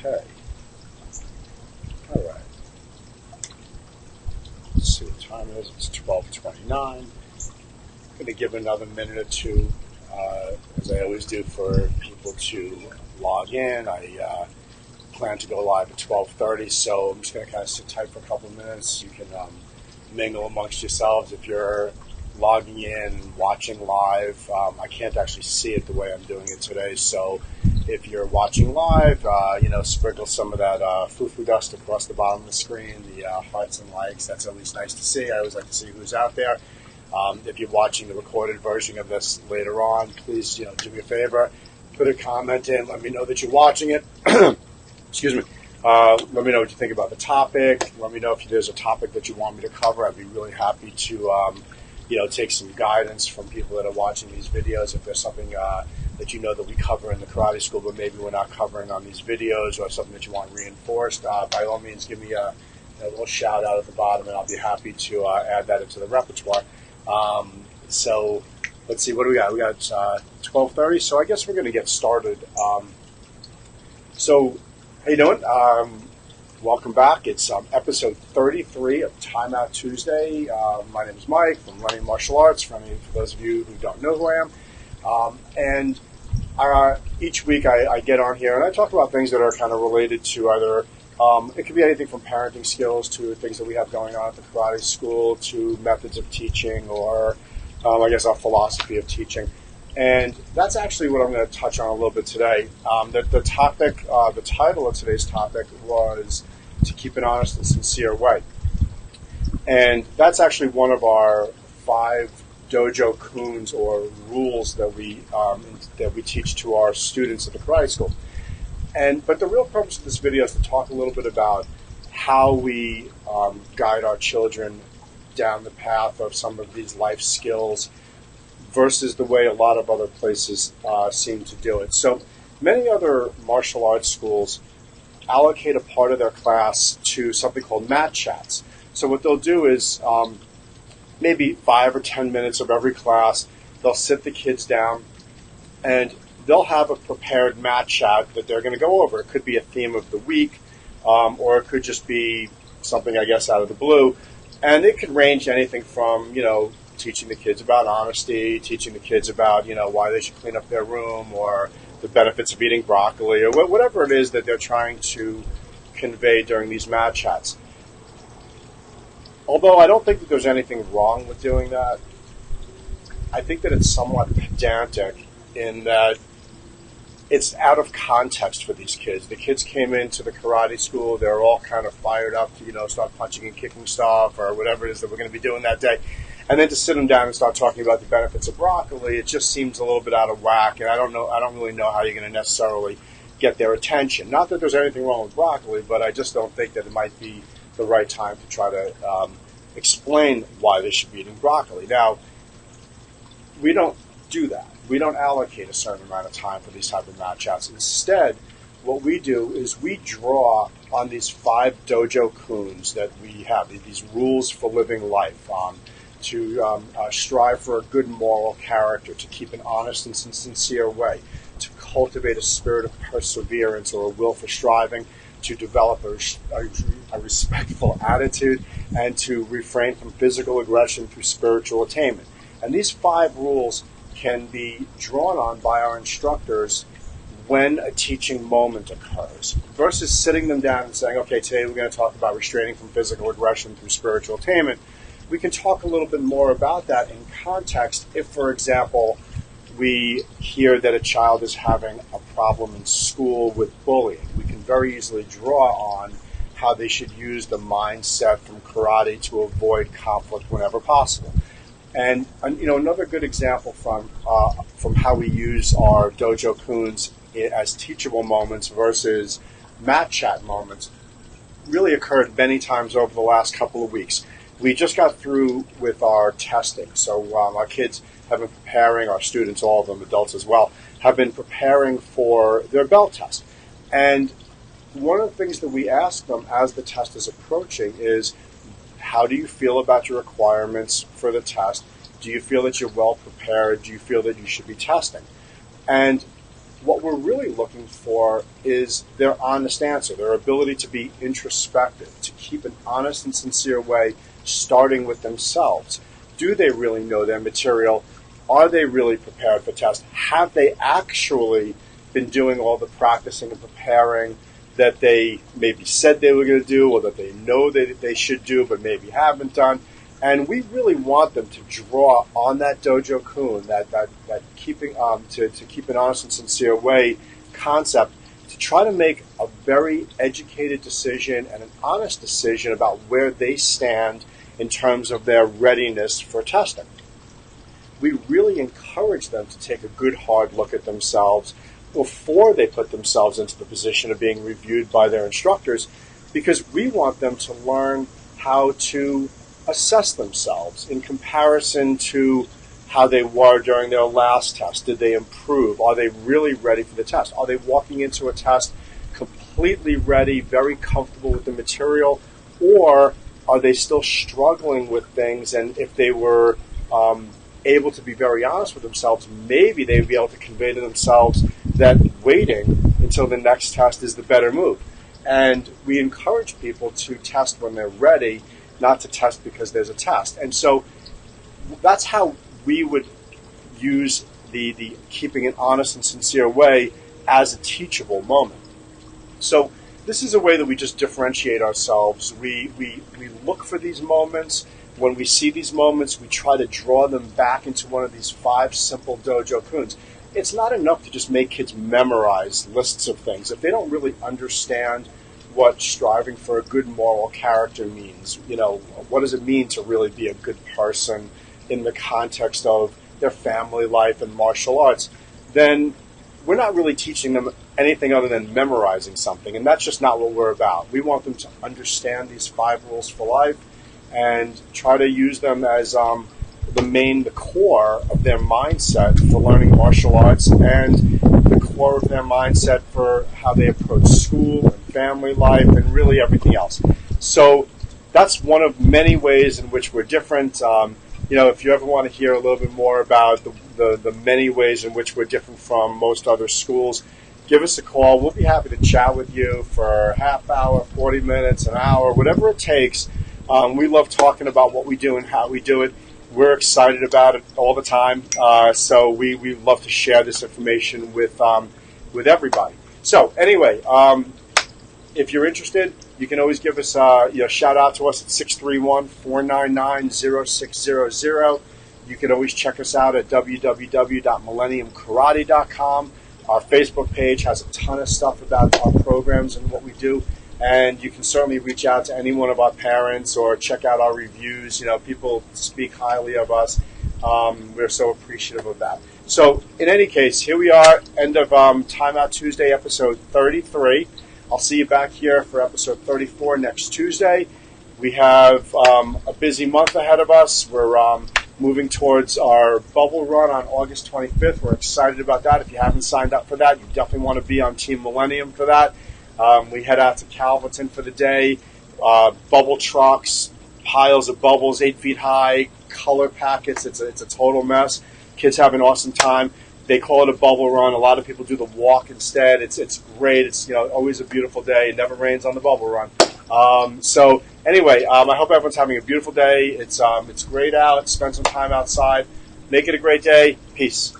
Okay. All right. Let's see what time it is. It's 12:29. I'm going to give another minute or two, as I always do, for people to log in. I plan to go live at 12:30, so I'm just going to kind of sit tight for a couple of minutes. You can mingle amongst yourselves. If you're logging in and watching live, I can't actually see it the way I'm doing it today, so if you're watching live, sprinkle some of that foo-foo dust across the bottom of the screen, the hearts and likes. That's at least nice to see. I always like to see who's out there. If you're watching the recorded version of this later on, please, do me a favor, put a comment in. Let me know that you're watching it. Excuse me. Let me know what you think about the topic. Let me know if there's a topic that you want me to cover. I'd be really happy to, take some guidance from people that are watching these videos. If there's something that you know that we cover in the karate school, but maybe we're not covering on these videos, or something that you want reinforced, by all means, give me a little shout out at the bottom, and I'll be happy to add that into the repertoire. So let's see, what do we got? We got 12:30, so I guess we're going to get started. So, how you doing? Welcome back. It's episode 33 of Time Out Tuesday. My name is Mike from Millennium Martial Arts, for those of you who don't know who I am. And each week I get on here and I talk about things that are kind of related to either, it could be anything from parenting skills to things that we have going on at the karate school to methods of teaching, or I guess our philosophy of teaching. And that's actually what I'm going to touch on a little bit today. The title of today's topic was To Keep an Honest and Sincere Way. And that's actually one of our 5 dojo kuns, or rules, that we teach to our students at the karate school. But the real purpose of this video is to talk a little bit about how we guide our children down the path of some of these life skills versus the way a lot of other places seem to do it. So many other martial arts schools allocate a part of their class to something called mat chats. So what they'll do is maybe 5 or 10 minutes of every class, they'll sit the kids down and they'll have a prepared mat chat that they're going to go over. It could be a theme of the week, or it could just be something, I guess, out of the blue. And it could range anything from, teaching the kids about honesty, teaching the kids about, why they should clean up their room, or the benefits of eating broccoli, or whatever it is that they're trying to convey during these mat chats. Although I don't think that there's anything wrong with doing that, I think that it's somewhat pedantic in that it's out of context for these kids. The kids came into the karate school, they're all kind of fired up to, start punching and kicking stuff, or whatever it is that we're going to be doing that day. And then to sit them down and start talking about the benefits of broccoli, it just seems a little bit out of whack, and I don't really know how you're going to necessarily get their attention. Not that there's anything wrong with broccoli, but I just don't think that it might be the right time to try to explain why they should be eating broccoli. Now, we don't do that. We don't allocate a certain amount of time for these type of mat chats. Instead, what we do is we draw on these 5 dojo kuns that we have, these rules for living life, to strive for a good moral character, to keep an honest and sincere way, to cultivate a spirit of perseverance or a will for striving, to develop a respectful attitude, and to refrain from physical aggression through spiritual attainment. And these 5 rules can be drawn on by our instructors when a teaching moment occurs, versus sitting them down and saying, okay, today we're going to talk about restraining from physical aggression through spiritual attainment. We can talk a little bit more about that in context if, for example, we hear that a child is having a problem in school with bullying. We can very easily draw on how they should use the mindset from karate to avoid conflict whenever possible. And another good example from how we use our dojo kuns as teachable moments versus mat chat moments really occurred many times over the last couple of weeks. We just got through with our testing, so our kids have been preparing, our students, all of them, adults as well, have been preparing for their bell test. And one of the things that we ask them as the test is approaching is, how do you feel about your requirements for the test? Do you feel that you're well prepared? Do you feel that you should be testing? And what we're really looking for is their honest answer, their ability to be introspective, to keep an honest and sincere way, starting with themselves. Do they really know their material? Are they really prepared for tests? Have they actually been doing all the practicing and preparing that they maybe said they were going to do, or that they know that they should do but maybe haven't done? And we really want them to draw on that Dojo Kun, that keeping to keep an honest and sincere way concept, to try to make a very educated decision and an honest decision about where they stand in terms of their readiness for testing. We really encourage them to take a good hard look at themselves before they put themselves into the position of being reviewed by their instructors, because we want them to learn how to assess themselves in comparison to how they were during their last test. Did they improve? Are they really ready for the test? Are they walking into a test completely ready, very comfortable with the material, or are they still struggling with things? And if they were able to be very honest with themselves, maybe they would be able to convey to themselves that waiting until the next test is the better move. And we encourage people to test when they're ready, not to test because there's a test. And so that's how we would use the keeping an honest and sincere way as a teachable moment. So this is a way that we just differentiate ourselves. We look for these moments. When we see these moments, we try to draw them back into one of these 5 simple Dojo Kuns. It's not enough to just make kids memorize lists of things. If they don't really understand what striving for a good moral character means, what does it mean to really be a good person in the context of their family life and martial arts, then we're not really teaching them anything other than memorizing something, and that's just not what we're about. We want them to understand these 5 rules for life and try to use them as the core of their mindset for learning martial arts, and the core of their mindset for how they approach school and family life and really everything else. So that's one of many ways in which we're different. If you ever want to hear a little bit more about the many ways in which we're different from most other schools, give us a call. We'll be happy to chat with you for a half hour, 40 minutes, an hour, whatever it takes. We love talking about what we do and how we do it. We're excited about it all the time, so we love to share this information with everybody. So anyway, if you're interested, you can always give us shout out to us at 631-499-0600. You can always check us out at www.millenniumkarate.com. Our Facebook page has a ton of stuff about our programs and what we do. And you can certainly reach out to any one of our parents or check out our reviews. People speak highly of us. We're so appreciative of that. So in any case, here we are, end of Time Out Tuesday, episode 33. I'll see you back here for episode 34 next Tuesday. We have a busy month ahead of us. We're moving towards our bubble run on August 25th. We're excited about that. If you haven't signed up for that, you definitely want to be on Team Millennium for that. We head out to Calverton for the day. Bubble trucks, piles of bubbles 8 feet high, color packets. It's a total mess. Kids have an awesome time. They call it a bubble run. A lot of people do the walk instead. It's great. It's always a beautiful day. It never rains on the bubble run. So anyway, I hope everyone's having a beautiful day. It's great out. Spend some time outside. Make it a great day. Peace.